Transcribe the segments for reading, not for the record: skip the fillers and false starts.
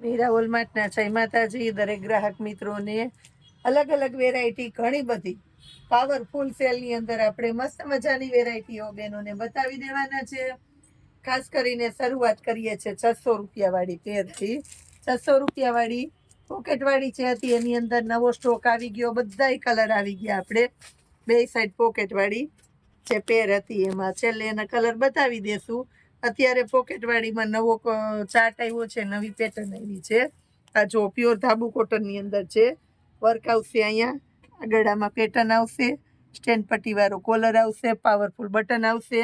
મીરા વોલમાર્ટના જય માતાજી. દરેક ગ્રાહક મિત્રોને અલગ અલગ વેરાયટી ઘણી બધી પાવરફુલ સેલની અંદર આપણે મસ્ત મજાની વેરાયટીઓ બહેનોને બતાવી દેવાના છે. ખાસ કરીને શરૂઆત કરીએ છીએ 600 રૂપિયાવાળી પેરથી. 600 રૂપિયાવાળી પોકેટવાળી છે હતી, એની અંદર નવો સ્ટોક આવી ગયો, બધાય કલર આવી ગયા. આપણે બે સાઈડ પોકેટવાળી જે પેર હતી એમાં છેલ્લે એના કલર બતાવી દેશું. અત્યારે પોકેટવાળીમાં નવો ચાર્ટ આવ્યો છે, નવી પેટર્ન આવી છે. આ જો પ્યોર ધાબુ કોટનની અંદર છે. વર્ક આવશે, અહીંયા ગળામાં પેટર્ન આવશે, સ્ટેન્ડ પટ્ટીવાળો કોલર આવશે, પાવરફુલ બટન આવશે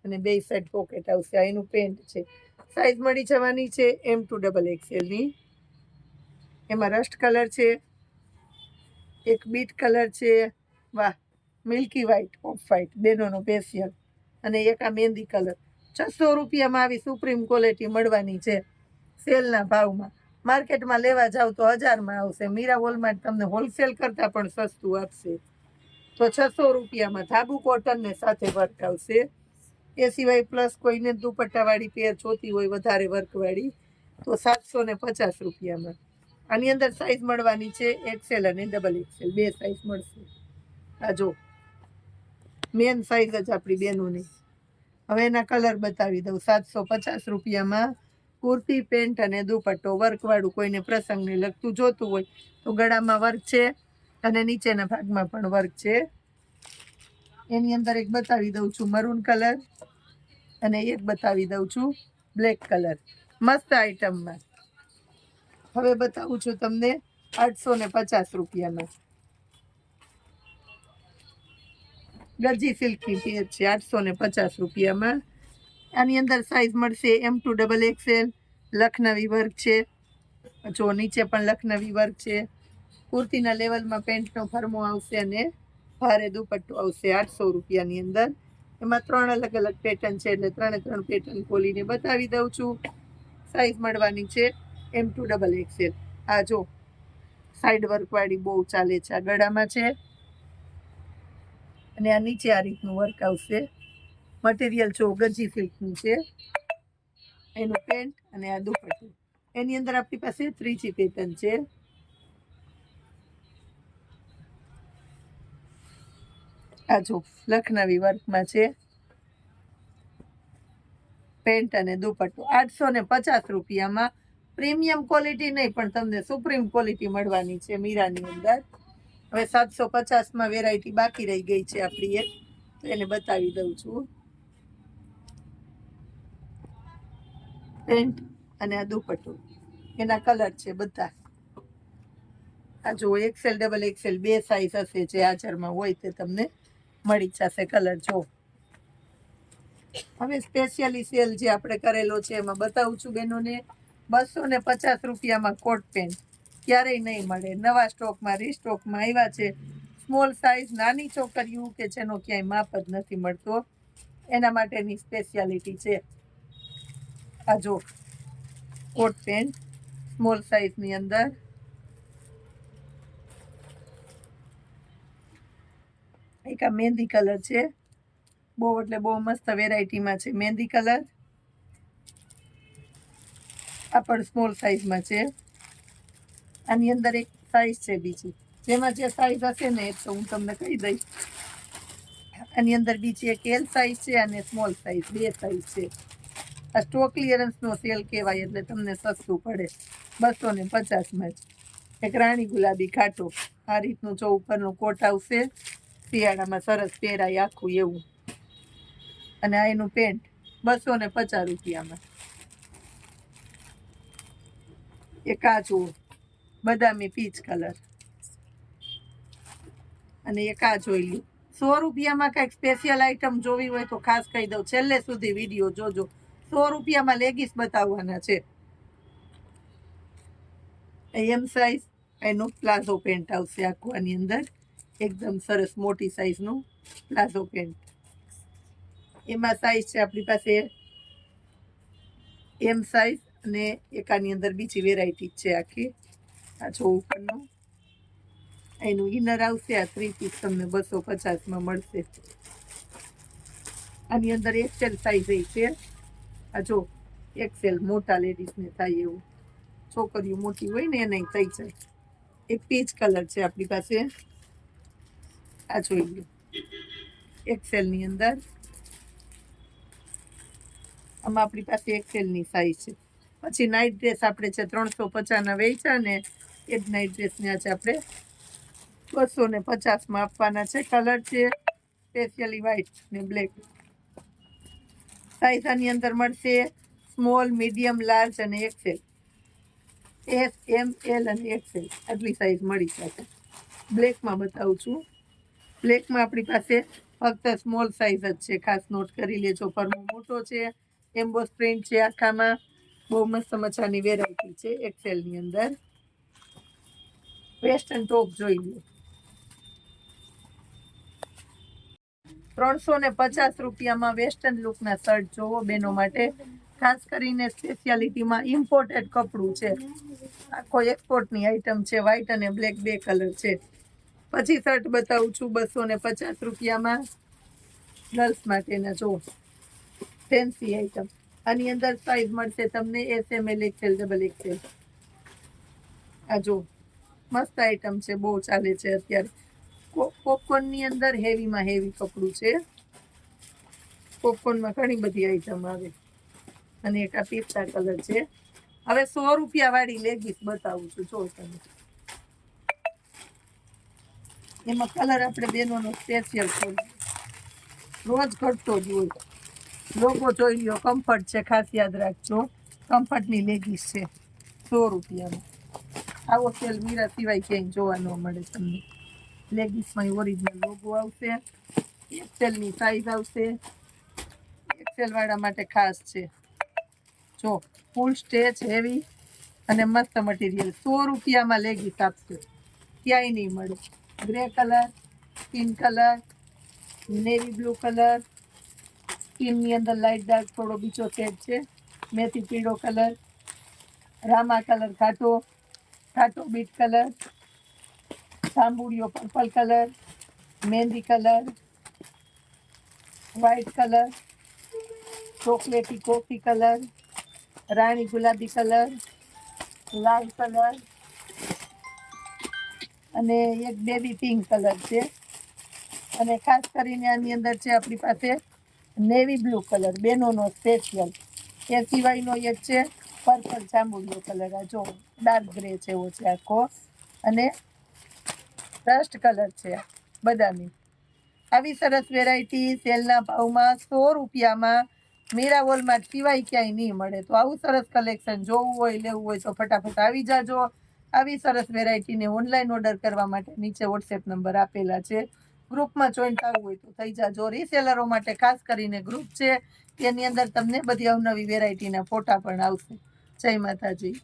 અને બે સાઈડ પોકેટ આવશે. આ એનું પેન્ટ છે. સાઈઝ મળી જવાની છે M2XXLની. એમાં રસ્ટ કલર છે, એક બીટ કલર છે, વાહ મિલ્કી વ્હાઈટ, ઓફ વ્હાઈટ બેનોનો સ્પેશિયલ, અને એક આ મહેંદી કલર. 600 રૂપિયામાં આવી સુપ્રીમ ક્વોલિટી મળવાની છે સેલના ભાવમાં. માર્કેટમાં લેવા જાવ તો 1000માં આવશે. મીરા વોલમાર્ટ તમને હોલસેલ કરતાં પણ સસ્તું આપશે. તો 600 રૂપિયામાં ધાબુ કોટન ને સાથે વર્ક આવશે. એ સિવાય પ્લસ કોઈને દુપટ્ટાવાળી પેર જોતી હોય વધારે વર્કવાળી તો 750 રૂપિયામાં. આની અંદર સાઈઝ મળવાની છે XL અને XXL, બે સાઈઝ મળશે. આ જો મેન સાઈઝ જ આપણી બેનોની. હવે એના કલર બતાવી દઉં. 750 રૂપિયામાં કુર્તી, પેન્ટ અને દુપટ્ટો વર્કવાળું. કોઈને પ્રસંગને લગતું જોતું હોય તો ગળામાં વર્ક છે અને નીચેના ભાગમાં પણ વર્ક છે. એની અંદર એક બતાવી દઉં છું મરૂન કલર અને એક બતાવી દઉં છું બ્લેક કલર, મસ્ત આઈટમમાં. હવે બતાવું છું તમને 850 રૂપિયામાં ગજી સિલ્કની પેર છે. 850 રૂપિયામાં. આની અંદર સાઈઝ મળશે M2XXL. લખનવી વર્ક છે, જો નીચે પણ લખનવી વર્ક છે. કુર્તીના લેવલમાં પેન્ટનો ફરમો આવશે અને ભારે દુપટ્ટો આવશે 800 રૂપિયાની અંદર. એમાં 3 અલગ અલગ પેટર્ન છે એટલે 3 પેટર્ન ખોલીને બતાવી દઉં છું. સાઈઝ મળવાની છે M2XXL. આ જો સાઈડ વર્કવાળી બહુ ચાલે છે. આ ગળામાં છે અને આ નીચે આ રીતનું વર્ક આવશે. મટીરિયલ જો ગજી સિલ્કનું છે. એનું પેન્ટ અને આ દુપટ્ટો. એની અંદર આપણી પાસે ત્રીજી પેટર્ન છે. આ જો લખનવી વર્કમાં છે, પેન્ટ અને દુપટ્ટો. 850 રૂપિયામાં પ્રીમિયમ ક્વોલિટી નહીં પણ તમને સુપ્રીમ ક્વોલિટી મળવાની છે મીરાની અંદર. હવે 750માં વેરાયટી બાકી રહી ગઈ છે આપણી એક, તો એને બતાવી દઉં છું. પેન્ટ અને આ દુપટ્ટો, એના કલર છે બધા. આ જો XL XXL બે સાઈઝ હશે, જે હાજરમાં હોય તે તમને મળી જશે કલર. જો હવે સ્પેશિયલી સેલ જે આપણે કરેલો છે એમાં બતાવું છું બેનોને. 250 રૂપિયામાં કોટ પેન્ટ ક્યારેય નહીં મળે. નવા સ્ટોકમાં રીસ્ટોકમાં આવ્યા છે. સ્મોલ સાઈઝ, નાની છોકરીઓ કે જેનો ક્યાંય માપ જ નથી મળતો એના માટેની સ્પેશિયાલિટી છે. આ જો કોટ પેન્ટ સ્મોલ સાઈઝની અંદર. એક આ મહેંદી કલર છે, બહુ એટલે બહુ મસ્ત વેરાયટીમાં છે મહેંદી કલર. આ પણ સ્મોલ સાઈઝમાં છે. આની અંદર એક સાઈઝ છે બીજી, જેમાં જે સાઈઝ હશે ને એ તો હું તમને કહી દઈશ. આની અંદર બીજી એક L સાઈઝ છે અને સ્મોલ સાઈઝ, બે સાઈઝ છે. આ સ્ટોક ક્લિયરન્સનો સેલ કહેવાય એટલે તમને સસ્તું પડે 250માં જ. એક રાણી ગુલાબી ઘાટો, આ રીતનું જો ઉપરનું કોટ આવશે. શિયાળામાં સરસ પહેરાય આખું એવું. અને આ એનું પેન્ટ 250 રૂપિયામાં. એક આ જુઓ બદામી પીચ કલર અને એક આ જોઈ લો. 100 રૂપિયામાં કંઈક સ્પેશિયલ આઈટમ જોવી હોય તો ખાસ કહી દઉં, છેલ્લે સુધી વિડીયો જોજો. 100 રૂપિયામાં લેગીસ બતાવવાના છે. એમ સાઈઝ એનું પ્લાઝો પેન્ટ આવશે આખું. આની અંદર એકદમ સરસ મોટી સાઈઝનું પ્લાઝો પેન્ટ. એમાં સાઈઝ છે આપણી પાસે એમ સાઈઝ અને એક આની અંદર બીજી વેરાયટી છે આખી. આ જો ઉપરનું એનું ઇનર આવશે. આ 3 પીસ તમને 250માં મળશે. આની અંદર XL સાઈઝ છે. આ જો XL મોટા લેડીઝને થાય એવું. છોકરીઓ મોટી હોય ને એને થઈ જાય. એક પીચ કલર છે આપણી પાસે, આ જોઈ લો, એક્સેલ ની અંદર. આમાં આપણી પાસે એક્સેલ ની સાઈઝ છે. પછી નાઇટ ડ્રેસ આપણે છે 350 ના વેચા ને એ જ નાઇટ ડ્રેસ ને આજે આપણે 250 માં આપવાના છે. કલર છે સ્પેશિયલી વ્હાઈટ ને બ્લેક. સાઈઝ આની અંદર મળશે સ્મોલ, મીડિયમ, લાર્જ અને એક્સેલ. એસ, એમ, એલ અને એક્સેલ આટલી સાઈઝ મળી જશે. બ્લેકમાં બતાવું છું. બ્લેકમાં આપણી પાસે ફક્ત સ્મોલ સાઈઝ જ છે, ખાસ નોટ કરી લેજો. પરમો મોટો છે, એમ્બોસ પ્રિન્ટ છે આખામાં. બહુ મસ્ત મજાની વેરાયટી છે એક્સેલ ની અંદર. વેસ્ટર્ન ટોપ જોઈ લો, 350 રૂપિયામાં વેસ્ટર્ન લુકના શર્ટ જોવો બેનો માટે. ખાસ કરીને સ્પેશિયાલિટીમાં ઇમ્પોર્ટેડ કપડું છે, આખો એક્સપોર્ટની આઈટમ છે. વ્હાઈટ અને બ્લેક બે કલર છે. પછી શર્ટ બતાવું છું 250 રૂપિયામાં ગર્લ્સ માટેના. જો ફેન્સી આઈટમ. આની અંદર સાઈઝ મળશે તમને એસ, એમ, એલ, એક્સેલ, ડબલ એક્સેલ. આ જો મસ્ત આઈટમ છે, બહુ ચાલે છે અત્યારે. પોપકોર્ન ની અંદર હેવીમાં હેવી કપડું છે. પોપકોર્નમાં ઘણી બધી આઈટમ આવે. અને એક આ પિસ્તા કલર છે. હવે 100 રૂપિયા વાળી લેગીસ બતાવું છું. જો તમે એમાં કલર આપણે બેનોનો સ્પેશિયલ ખોલીએ, રોજ ઘટતો જ હોય. લોગો જોઈ લો, કમ્ફર્ટ છે, ખાસ યાદ રાખજો. કમ્ફર્ટની લેગીસ છે 100 રૂપિયામાં. આવો સેલ મીરા સિવાય ક્યાંય જોવા ન મળે તમને. લેગીસમાં ઓરિજિનલ લોગો આવશે, એક્સેલની સાઈઝ આવશે. એક્સેલ વાળા માટે ખાસ છે. જો ફૂલ સ્ટેચ હેવી અને મસ્ત મટીરિયલ. 100 રૂપિયામાં લેગીસ આપશે, ક્યાંય નહીં મળે. Grey colour, skin colour, navy blue colour, સ્કિનની અંદર લાઇટ ડાર્ક થોડો બીજો શેડ છે, મેથી પીળો કલર, રામા કલર ઘાટો, ઘાટો બીટ કલર, જાંબુડિયો પર્પલ કલર, મહેંદી કલર, વ્હાઈટ કલર, ચોકલેટી કોફી કલર, રાણી ગુલાબી કલર, લાલ કલર અને એક બેબી પિંક કલર છે. અને ખાસ કરીને આની અંદર છે આપણી પાસે નેવી બ્લુ કલર, બેનોનો સ્પેશિયલ. એ સિવાયનો એક છે પર્પલ જાંબુડિયો કલર. આ જો ડાર્ક ગ્રે જેવો છે આખો, અને રસ્ટ કલર છે બદામી. આવી સરસ વેરાયટી સેલના ભાવમાં 100 રૂપિયામાં મીરા વોલમાર્ટ સિવાય ક્યાંય નહીં મળે. તો આવું સરસ કલેક્શન જોવું હોય, લેવું હોય તો ફટાફટ આવી જાજો. આવી સરસ વેરાયટીને ઓનલાઈન ઓર્ડર કરવા માટે નીચે વોટ્સએપ નંબર આપેલા છે. ગ્રુપમાં જોઈન થવું હોય તો થઈ જાજો. રીસેલરો માટે ખાસ કરીને ગ્રુપ છે, તેની અંદર તમને બધી અવનવી વેરાયટીના ફોટા પણ આવશે. જય માતાજી.